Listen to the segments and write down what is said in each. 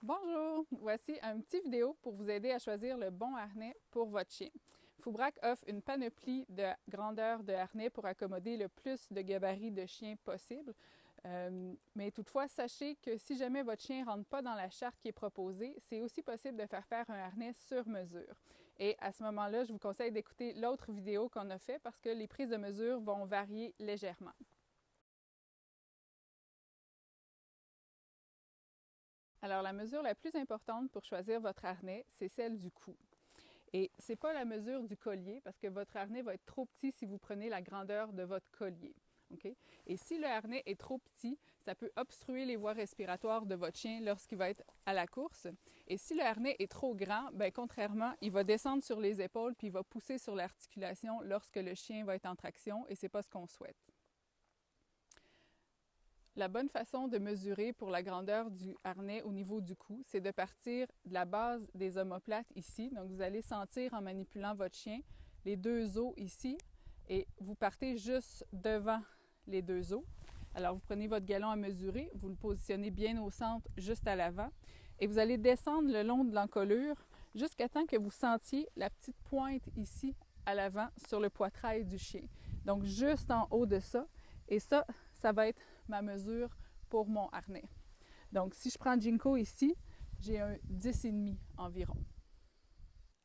Bonjour! Voici un petit vidéo pour vous aider à choisir le bon harnais pour votre chien. Foubraque offre une panoplie de grandeur de harnais pour accommoder le plus de gabarits de chien possible. Mais toutefois, sachez que si jamais votre chien ne rentre pas dans la charte qui est proposée, c'est aussi possible de faire un harnais sur mesure. Et à ce moment-là, je vous conseille d'écouter l'autre vidéo qu'on a fait parce que les prises de mesure vont varier légèrement. Alors, la mesure la plus importante pour choisir votre harnais, c'est celle du cou. Et ce n'est pas la mesure du collier, parce que votre harnais va être trop petit si vous prenez la grandeur de votre collier. Okay? Et si le harnais est trop petit, ça peut obstruer les voies respiratoires de votre chien lorsqu'il va être à la course. Et si le harnais est trop grand, bien, contrairement, il va descendre sur les épaules puis il va pousser sur l'articulation lorsque le chien va être en traction et ce n'est pas ce qu'on souhaite. La bonne façon de mesurer pour la grandeur du harnais au niveau du cou, c'est de partir de la base des omoplates ici. Donc, vous allez sentir en manipulant votre chien les deux os ici et vous partez juste devant les deux os. Alors, vous prenez votre galon à mesurer, vous le positionnez bien au centre, juste à l'avant et vous allez descendre le long de l'encolure jusqu'à temps que vous sentiez la petite pointe ici à l'avant sur le poitrail du chien. Donc, juste en haut de ça. Et ça va être ma mesure pour mon harnais. Donc, si je prends Jinko ici, j'ai un 10,5 environ.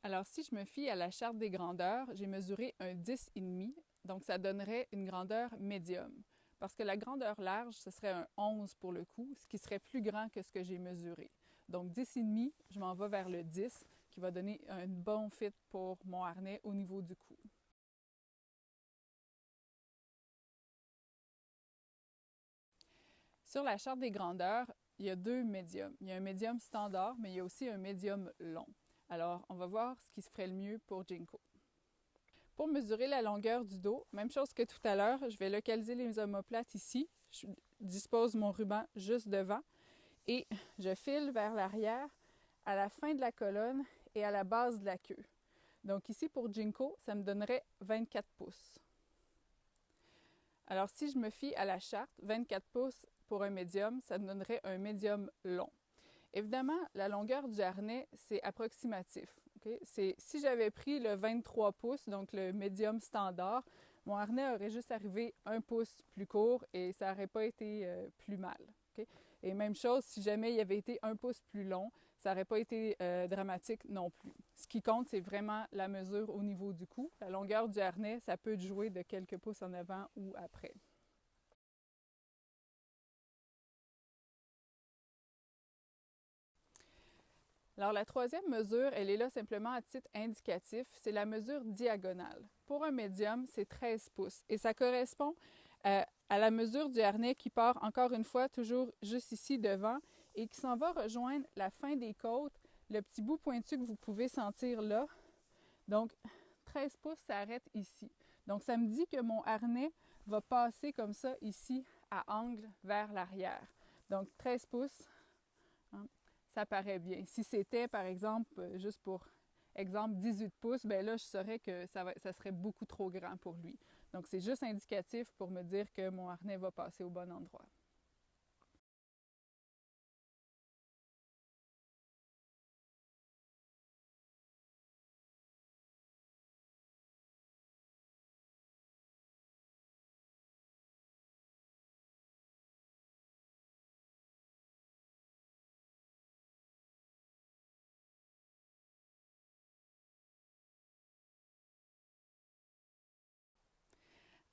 Alors, si je me fie à la charte des grandeurs, j'ai mesuré un 10,5, donc ça donnerait une grandeur médium. Parce que la grandeur large, ce serait un 11 pour le cou, ce qui serait plus grand que ce que j'ai mesuré. Donc, 10,5, je m'en vais vers le 10, qui va donner un bon fit pour mon harnais au niveau du cou. Sur la charte des grandeurs, il y a deux médiums. Il y a un médium standard, mais il y a aussi un médium long. Alors, on va voir ce qui se ferait le mieux pour Jinko. Pour mesurer la longueur du dos, même chose que tout à l'heure, je vais localiser les omoplates ici. Je dispose mon ruban juste devant et je file vers l'arrière à la fin de la colonne et à la base de la queue. Donc ici, pour Jinko, ça me donnerait 24 pouces. Alors, si je me fie à la charte, 24 pouces pour un médium, ça me donnerait un médium long. Évidemment, la longueur du harnais, c'est approximatif. Okay? Si j'avais pris le 23 pouces, donc le médium standard, mon harnais aurait juste arrivé un pouce plus court et ça n'aurait pas été plus mal. Okay? Et même chose, si jamais il avait été un pouce plus long, ça n'aurait pas été dramatique non plus. Ce qui compte, c'est vraiment la mesure au niveau du cou. La longueur du harnais, ça peut jouer de quelques pouces en avant ou après. Alors, la troisième mesure, elle est là simplement à titre indicatif, c'est la mesure diagonale. Pour un médium, c'est 13 pouces et ça correspond à la mesure du harnais qui part encore une fois toujours juste ici devant et qui s'en va rejoindre la fin des côtes, le petit bout pointu que vous pouvez sentir là. Donc, 13 pouces s'arrête ici. Donc, ça me dit que mon harnais va passer comme ça ici à angle vers l'arrière. Donc, 13 pouces, hein, ça paraît bien. Si c'était, par exemple, juste pour exemple, 18 pouces, bien là, je saurais que ça serait beaucoup trop grand pour lui. Donc, c'est juste indicatif pour me dire que mon harnais va passer au bon endroit.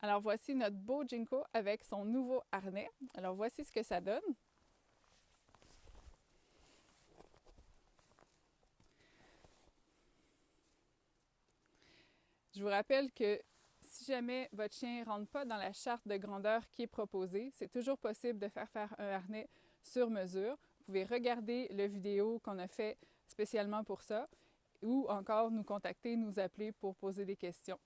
Alors, voici notre beau Jinko avec son nouveau harnais. Alors, voici ce que ça donne. Je vous rappelle que si jamais votre chien ne rentre pas dans la charte de grandeur qui est proposée, c'est toujours possible de faire un harnais sur mesure. Vous pouvez regarder la vidéo qu'on a fait spécialement pour ça ou encore nous contacter, nous appeler pour poser des questions.